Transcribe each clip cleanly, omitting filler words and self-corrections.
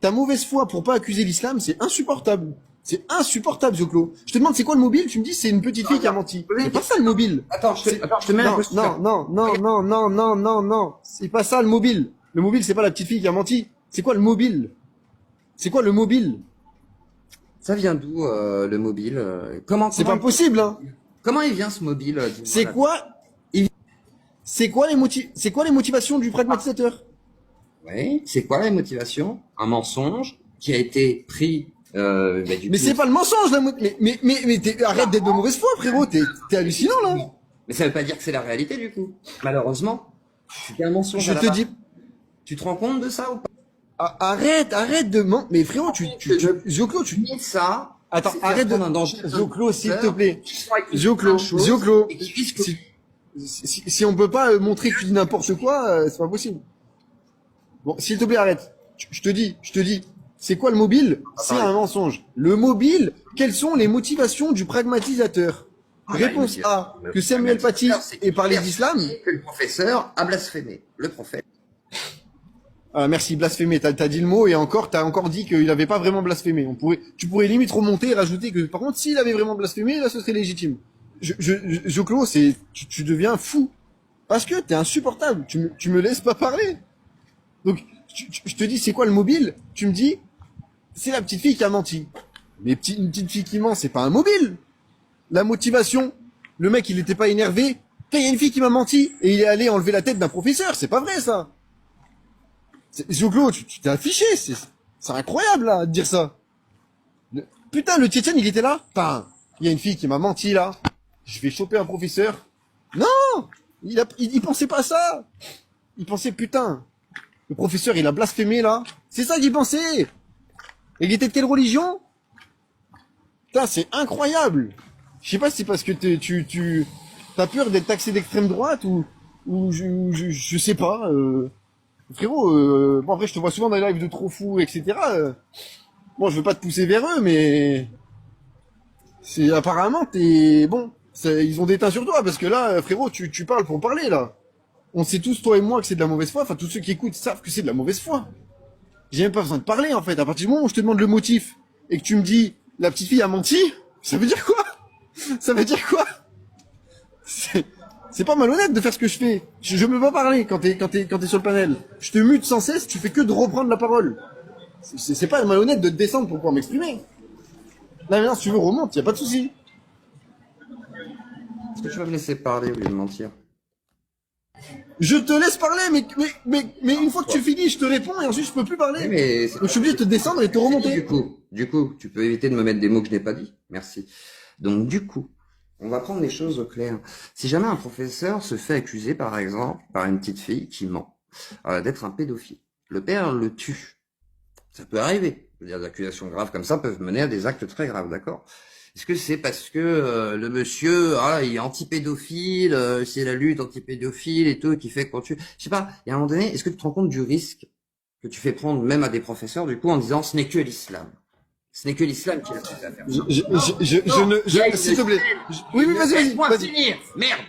ta mauvaise foi pour pas accuser l'islam, c'est insupportable. C'est insupportable, Zoclo. Je te demande c'est quoi le mobile, tu me dis c'est une petite fille qui a menti. C'est pas ça le mobile. Attends, je te mets un peu non. C'est pas ça le mobile. Le mobile, c'est pas la petite fille qui a menti. C'est quoi le mobile? C'est quoi le mobile? Ça vient d'où le mobile? C'est pas possible, hein. Comment il vient ce mobile? C'est quoi les motivations du pragmatisateur? Oui, c'est quoi la motivation? Un mensonge qui a été pris mais c'est pas le mensonge, arrête d'être de mauvaise foi, frérot, t'es hallucinant, là. Mais ça veut pas dire que c'est la réalité, du coup. Malheureusement, c'est un mensonge. Je te dis... Tu te rends compte de ça ou pas? Arrête de mentir. Mais frérot, Zoclo, tu dis ça. Attends, arrête de... Zoclo, s'il te plaît. Zoclo, si on peut pas montrer que tu dis n'importe quoi, c'est pas possible. Bon, s'il te plaît, arrête. Je te dis, c'est quoi le mobile? C'est un mensonge. Le mobile, quelles sont les motivations du pragmatisateur? Réponse A, que Samuel Paty ait parlé d'islam. Que le professeur a blasphémé. Le prophète. Ah, merci, blasphémé. T'as dit le mot et t'as encore dit qu'il avait pas vraiment blasphémé. Tu pourrais limite remonter et rajouter que, par contre, s'il avait vraiment blasphémé, là, ce serait légitime. Zoclo, tu deviens fou. Parce que t'es insupportable. Tu me laisses pas parler. Donc, je te dis, c'est quoi le mobile? Tu me dis, c'est la petite fille qui a menti. Mais une petite fille qui ment, c'est pas un mobile. La motivation, le mec, il était pas énervé. Il y a une fille qui m'a menti et il est allé enlever la tête d'un professeur. C'est pas vrai, ça. Zoclo, tu t'es affiché. C'est incroyable, là, de dire ça. Putain, le Tchétchène, il était là. Putain, il y a une fille qui m'a menti, là. Je vais choper un professeur. Non! Il pensait pas ça. Il pensait, putain, le professeur, il a blasphémé, là. C'est ça qu'il pensait. Et il était de quelle religion? Putain, c'est incroyable. Je sais pas si c'est parce que t'as peur d'être taxé d'extrême droite ou je sais pas. Frérot, bon après je te vois souvent dans les lives de trop fous, etc. Bon, je veux pas te pousser vers eux, mais c'est apparemment ils ont des teints sur toi parce que là, frérot, tu parles pour parler là. On sait tous, toi et moi, que c'est de la mauvaise foi. Enfin, tous ceux qui écoutent savent que c'est de la mauvaise foi. J'ai même pas besoin de parler, en fait. À partir du moment où je te demande le motif et que tu me dis, la petite fille a menti, ça veut dire quoi? Ça veut dire quoi? C'est pas malhonnête de faire ce que je fais. Je me veux pas parler quand t'es sur le panel. Je te mute sans cesse, tu fais que de reprendre la parole. C'est pas malhonnête de te descendre pour pouvoir m'exprimer. Là, maintenant, si tu veux, remonte, y a pas de souci. Est-ce que tu vas me laisser parler au lieu de mentir? Je te laisse parler, mais une fois que tu finis, je te réponds et ensuite je peux plus parler. Oui, donc je suis obligé de te descendre et de te remonter. Du coup, tu peux éviter de me mettre des mots que je n'ai pas dit. Merci. Donc du coup, on va prendre les choses au clair. Si jamais un professeur se fait accuser, par exemple, par une petite fille qui ment, d'être un pédophile, le père le tue. Ça peut arriver. Je veux dire, des accusations graves comme ça peuvent mener à des actes très graves, d'accord? Est-ce que c'est parce que le monsieur, il est anti-pédophile, c'est la lutte anti-pédophile et tout qui fait qu'on tue? Je sais pas, il y a un moment donné, est-ce que tu te rends compte du risque que tu fais prendre même à des professeurs, du coup, en disant ce n'est que l'islam? Ce n'est que l'islam qui a fait à faire ça. S'il te plaît. Oui, vas-y. Finir. Merde.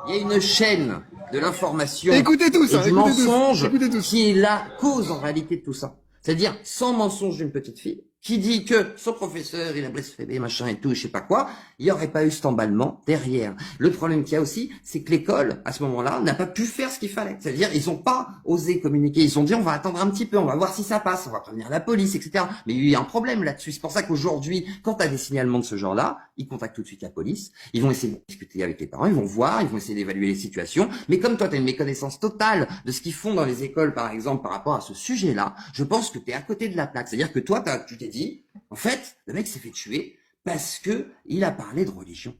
Il y a une chaîne de l'information. Écoutez tout ça, du mensonge qui est la cause en réalité de tout ça. C'est-à-dire, sans mensonge d'une petite fille, qui dit que son professeur, il a blasphémé, machin et tout, je sais pas quoi, il n'y aurait pas eu cet emballement derrière. Le problème qu'il y a aussi, c'est que l'école, à ce moment-là, n'a pas pu faire ce qu'il fallait. C'est-à-dire, ils ont pas osé communiquer. Ils ont dit, on va attendre un petit peu, on va voir si ça passe, on va prévenir la police, etc. Mais il y a eu un problème là-dessus. C'est pour ça qu'aujourd'hui, quand tu as des signalements de ce genre-là, ils contactent tout de suite la police. Ils vont essayer de discuter avec les parents, ils vont voir, ils vont essayer d'évaluer les situations. Mais comme toi, tu as une méconnaissance totale de ce qu'ils font dans les écoles, par exemple, par rapport à ce sujet-là, je pense que tu es à côté de la plaque. C'est-à-dire que toi, tu t'es dit, en fait, le mec s'est fait tuer parce que il a parlé de religion.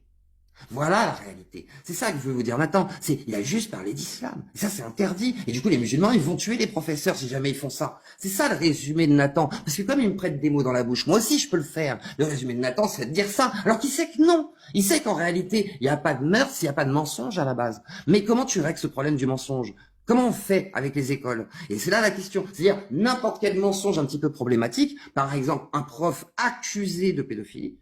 Voilà la réalité. C'est ça que je veux vous dire, Nathan. Il a juste parlé d'islam. Et ça, c'est interdit. Et du coup, les musulmans, ils vont tuer les professeurs si jamais ils font ça. C'est ça le résumé de Nathan. Parce que comme il me prête des mots dans la bouche, moi aussi, je peux le faire. Le résumé de Nathan, c'est de dire ça. Alors qu'il sait que non. Il sait qu'en réalité, il n'y a pas de meurtre, il n'y a pas de mensonge à la base. Mais comment tu règles ce problème du mensonge? Comment on fait avec les écoles? Et c'est là la question. C'est-à-dire, n'importe quel mensonge un petit peu problématique, par exemple, un prof accusé de pédophilie,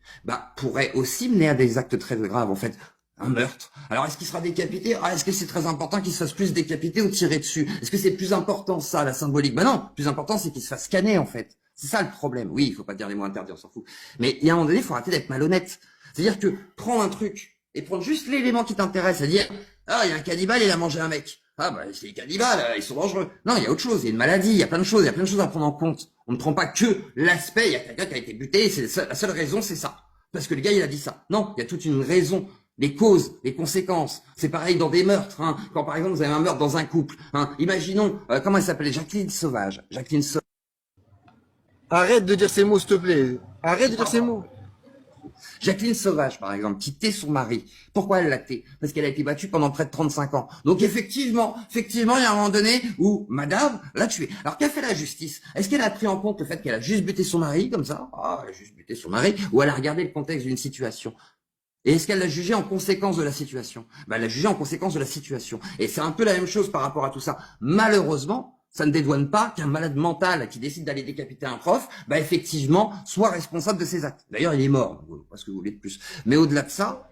pourrait aussi mener à des actes très graves, en fait. Un meurtre. Alors, est-ce qu'il sera décapité? Est-ce que c'est très important qu'il se fasse plus décapiter ou tirer dessus? Est-ce que c'est plus important, ça, la symbolique? Non. Plus important, c'est qu'il se fasse scanner, en fait. C'est ça le problème. Oui, il faut pas dire les mots interdits, on s'en fout. Mais il y a un moment donné, il faut arrêter d'être malhonnête. C'est-à-dire que prends un truc et prends juste l'élément qui t'intéresse, c'est-à-dire ah, il y a un cannibale, il a mangé un mec. Ah bah c'est les cannibales, ils sont dangereux. Non, il y a autre chose, il y a une maladie, il y a plein de choses, à prendre en compte. On ne prend pas que l'aspect, il y a quelqu'un qui a été buté, la seule raison c'est ça. Parce que le gars il a dit ça. Non, il y a toute une raison. Les causes, les conséquences. C'est pareil dans des meurtres. Hein. Quand par exemple vous avez un meurtre dans un couple. Hein. Imaginons, comment elle s'appelait, Jacqueline Sauvage. Arrête de dire ces mots, s'il te plaît. Arrête de dire ces mots. Jacqueline Sauvage, par exemple, qui tait son mari. Pourquoi elle l'a tait? Parce qu'elle a été battue pendant près de 35 ans. Donc effectivement, il y a un moment donné où madame l'a tué. Alors qu'a fait la justice? Est-ce qu'elle a pris en compte le fait qu'elle a juste buté son mari, comme ça? Ah, elle a juste buté son mari. Ou elle a regardé le contexte d'une situation? Et est-ce qu'elle l'a jugé en conséquence de la situation? Ben, elle l'a jugé en conséquence de la situation. Et c'est un peu la même chose par rapport à tout ça. Malheureusement, ça ne dédouane pas qu'un malade mental qui décide d'aller décapiter un prof, bah effectivement, soit responsable de ses actes. D'ailleurs, il est mort, parce que vous voulez de plus. Mais au-delà de ça,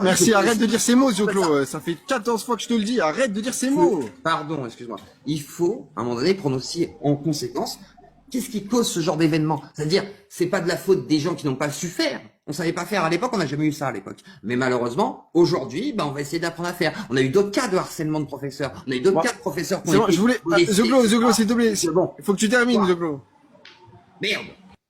merci, arrête de dire ces mots, Zioclo. Ça fait 14 fois que je te le dis, arrête de dire ces mots. Pardon, excuse-moi. Il faut, à un moment donné, prendre aussi en conséquence qu'est-ce qui cause ce genre d'événement. C'est-à-dire, c'est pas de la faute des gens qui n'ont pas su faire. On savait pas faire à l'époque, on n'a jamais eu ça à l'époque. Mais malheureusement, aujourd'hui, on va essayer d'apprendre à faire. On a eu d'autres cas de harcèlement de professeurs. On a eu d'autres cas de professeurs qui ont été... Je voulais... Zioclo, s'il te plaît. Bon. Il faut que tu termines, Zioclo. Merde.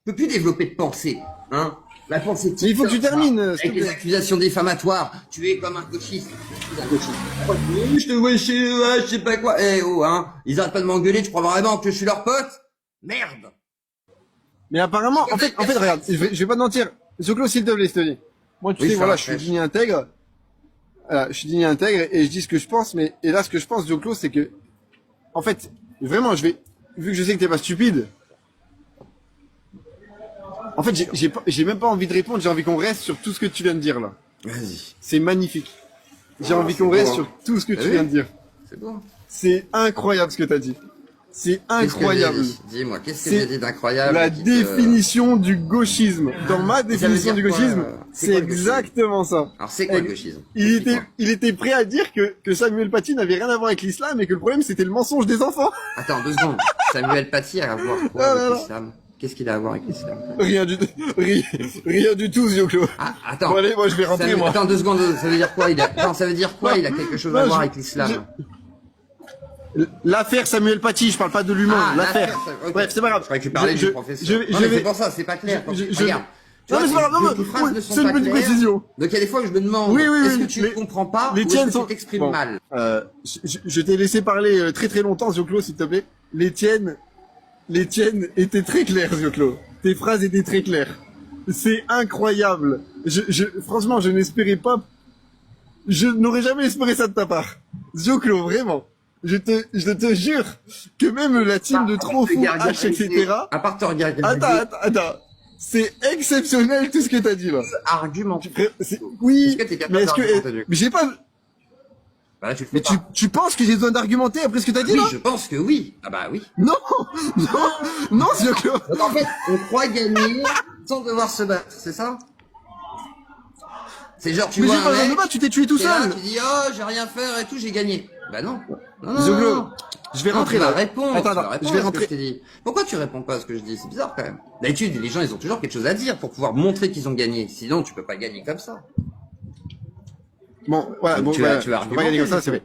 Je peux plus développer de pensée, hein. La pensée mais il faut que tu termines. Avec les accusations diffamatoires. Tu es comme un gauchiste. Je te vois chez eux, je sais pas quoi. Eh oh, hein. Ils arrêtent pas de m'engueuler, tu crois vraiment que je suis leur pote? Merde. Mais apparemment, en fait, regarde, je vais pas te mentir. Zioclo, s'il te plaît, je te dis. Moi, tu sais, voilà, je suis digne et intègre. Je suis digne et intègre et je dis ce que je pense, mais, et là, ce que je pense, Zioclo, c'est que, en fait, vraiment, vu que je sais que t'es pas stupide, en fait, j'ai même pas envie de répondre, j'ai envie qu'on reste sur tout ce que tu viens de dire, là. Vas-y. C'est magnifique. J'ai envie qu'on reste sur tout ce que tu viens de dire. C'est bon. C'est incroyable ce que t'as dit. C'est incroyable. Dis-moi, qu'est-ce que j'ai dit d'incroyable? La définition du gauchisme. Dans ma définition du gauchisme, c'est exactement ça. Alors c'est quoi le gauchisme? Il était prêt à dire que Samuel Paty n'avait rien à voir avec l'islam et que le problème c'était le mensonge des enfants. Attends, 2 secondes. Samuel Paty a à voir quoi avec l'islam? Qu'est-ce qu'il a à voir avec l'islam? Rien du tout, Zioclo. Ah, attends. Bon, allez, moi je vais rentrer, moi. Attends 2 secondes, ça veut dire quoi? Il a quelque chose à voir avec l'islam. L'affaire Samuel Paty, je parle pas de l'humain, l'affaire. Okay. Bref, c'est pas grave. Je croyais que tu parlais du professeur. C'est pour ça, c'est pas clair. Regarde. Non, mais c'est pas grave, c'est une petite précision. Donc il y a des fois que je me demande, est-ce que tu ne comprends pas ou est-ce que tu t'exprimes mal? Je t'ai laissé parler très très longtemps, Zioclo, s'il te plaît. Les tiennes étaient très claires, Zioclo. Tes phrases étaient très claires. C'est incroyable. Franchement, je n'espérais pas, je n'aurais jamais espéré ça de ta part. Zioclo, vraiment. Je te jure que même la team de trop fou, H, etc. À part te regarder. Attends. C'est exceptionnel tout ce que t'as dit là. Argument. Oui. Mais est-ce que, mais j'ai pas. Bah, mais tu penses que j'ai besoin d'argumenter après ce que t'as dit là? Oui, je pense que oui. Ah bah oui. Non, Zioclo. Donc en fait, on croit gagner sans devoir se battre, c'est ça? C'est genre tu vois un mec, tu t'es tué tout seul. Là, tu dis oh j'ai rien fait et tout, j'ai gagné. Bah non. Zioclo, je vais rentrer là. Attends, je vais rentrer. Pourquoi tu réponds pas à ce que je dis? C'est bizarre quand même. D'habitude, les gens ils ont toujours quelque chose à dire pour pouvoir montrer qu'ils ont gagné. Sinon, tu peux pas gagner comme ça. Bon, voilà, tu vas pas gagner comme ça, c'est vrai.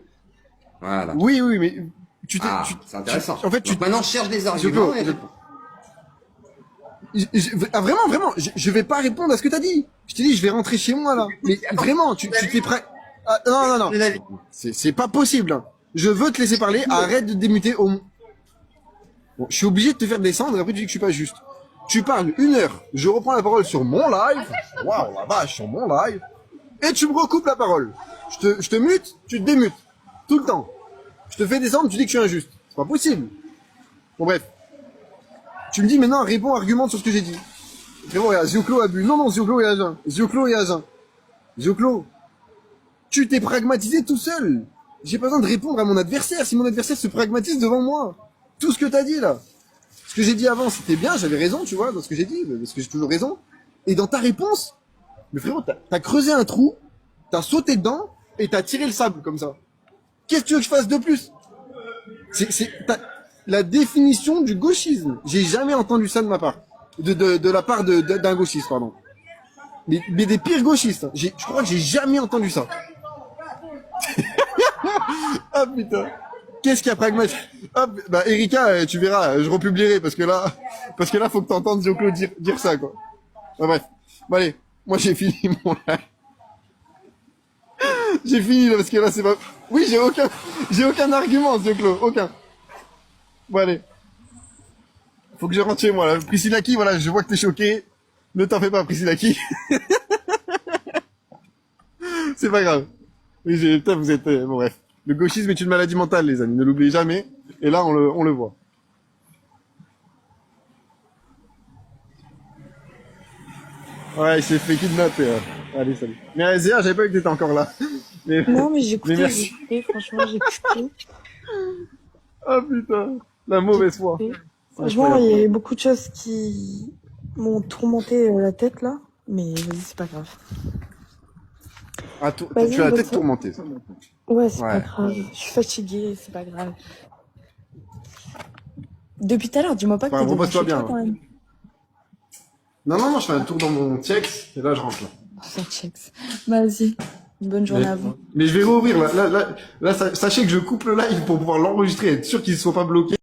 Voilà. Oui, mais c'est intéressant. En fait, donc maintenant, je cherche des arguments et réponds. Vraiment, je vais pas répondre à ce que t'as dit. Je t'ai dit, je vais rentrer chez moi, là. Mais vraiment, tu t'es prêt. Ah, non. C'est pas possible, hein. Je veux te laisser parler, arrête de démuter au... Bon, je suis obligé de te faire descendre et après tu dis que je suis pas juste. Tu parles 1 heure, je reprends la parole sur mon live. Waouh, la vache, sur mon live. Et tu me recoupes la parole. Je te mute, tu te démutes. Tout le temps. Je te fais descendre, tu dis que je suis injuste. C'est pas possible. Bon, bref. Tu me dis maintenant, réponds, argumente sur ce que j'ai dit. Frérot, regarde, Zioclo a bu. Non, Zioclo est à jeun. Zioclo, tu t'es pragmatisé tout seul. J'ai pas besoin de répondre à mon adversaire. Si mon adversaire se pragmatise devant moi. Tout ce que t'as dit, là. Ce que j'ai dit avant, c'était bien, j'avais raison, tu vois, dans ce que j'ai dit, parce que j'ai toujours raison. Et dans ta réponse, mais frérot, t'as creusé un trou, t'as sauté dedans, et t'as tiré le sable, comme ça. Qu'est-ce que tu veux que je fasse de plus? la définition du gauchisme. J'ai jamais entendu ça de ma part. De la part d'un gauchiste, pardon. Mais des pires gauchistes. Hein. Je crois que j'ai jamais entendu ça. Ah putain. Qu'est-ce qu'il y a pragmatique? Ah, bah Erika, tu verras, je republierai parce que là, faut que t'entendes Zoclo dire ça, quoi. Ah, bref. Bon, allez. Moi, j'ai fini mon live. J'ai fini, là, parce que là, c'est pas... Oui, j'ai aucun argument, Zoclo. Aucun. Bon, allez. Faut que je rentre chez moi, là. Priscilla qui, voilà, je vois que t'es choqué. Ne t'en fais pas, Priscilla qui. C'est pas grave. Oui, putain, vous êtes, bon, bref. Le gauchisme est une maladie mentale, les amis. Ne l'oubliez jamais. Et là, on le voit. Ouais, il s'est fait kidnapper. Allez, salut. Mais Zéa, j'avais pas vu que t'étais encore là. Mais, Non, mais mais merci. franchement, j'ai écouté. Ah putain, la mauvaise foi. Franchement, il y a beaucoup de choses qui m'ont tourmenté la tête, là. Mais vas-y, c'est pas grave. Ah, Vas-y, tu as la bonne tête soirée. tourmentée. Ça. Ouais, c'est pas Ouais. grave. Je suis fatiguée, c'est pas grave. Depuis tout à l'heure, dis-moi pas que Enfin, t'es devant repose-toi chez bien. toi, quand même. Non, je fais un tour dans mon TX et là, je rentre. Là. Ça checks. Vas-y. Bonne journée à vous. Mais je vais rouvrir. Là, sachez que je coupe le live pour pouvoir l'enregistrer, être sûr qu'il ne soit pas bloqué.